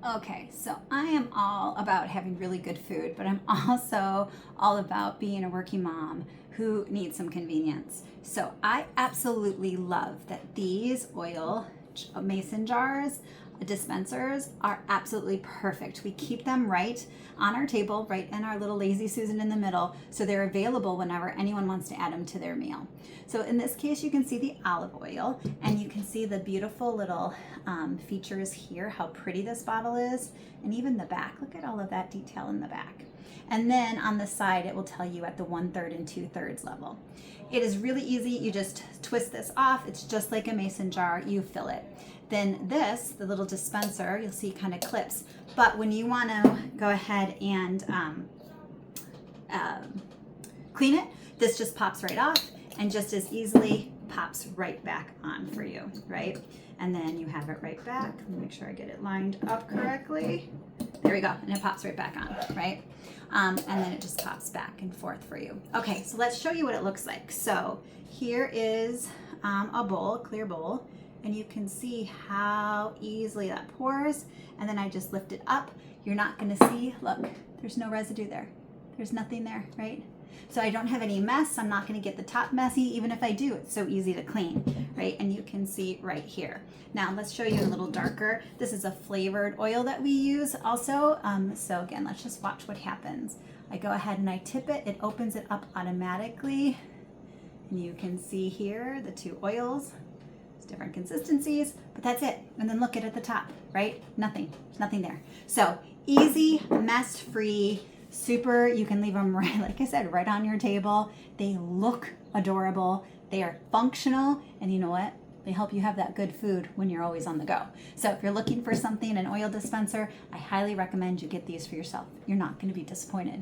Okay, so I am all about having really good food, but I'm also all about being a working mom who needs some convenience. So I absolutely love that these mason jars, dispensers are absolutely perfect. We keep them right on our table, right in our little lazy Susan in the middle, so they're available whenever anyone wants to add them to their meal. So in this case, you can see the olive oil, and you can see the beautiful little features here, how pretty this bottle is, and even the back. Look at all of that detail in the back. And then on the side, it will tell you at the 1/3 and 2/3 level. It is really easy. You just twist this off. It's just like a mason jar. You fill it. Then this, the little dispenser, you'll see kind of clips. But when you want to go ahead and clean it, this just pops right off and just as easily pops right back on for you, right? And then you have it right back. Let me make sure I get it lined up correctly. There we go, and it pops right back on, right? And then it just pops back and forth for you. Okay, so let's show you what it looks like. So here is a bowl, a clear bowl, and you can see how easily that pours. And then I just lift it up. You're not gonna see, look, there's no residue there. There's nothing there, right? So I don't have any mess. I'm not gonna get the top messy. Even if I do, it's so easy to clean, right? And you can see right here. Now let's show you a little darker. This is a flavored oil that we use also. So again, let's just watch what happens. I go ahead and I tip it. It opens it up automatically. And you can see here the two oils. It's different consistencies, but that's it. And then look at the top, right? Nothing, nothing there. So easy, mess-free, super. You can leave them right, like I said, right on your table. They look adorable. They are functional, and you know what? They help you have that good food when you're always on the go. So if you're looking for something, an oil dispenser, I highly recommend you get these for yourself. You're not going to be disappointed.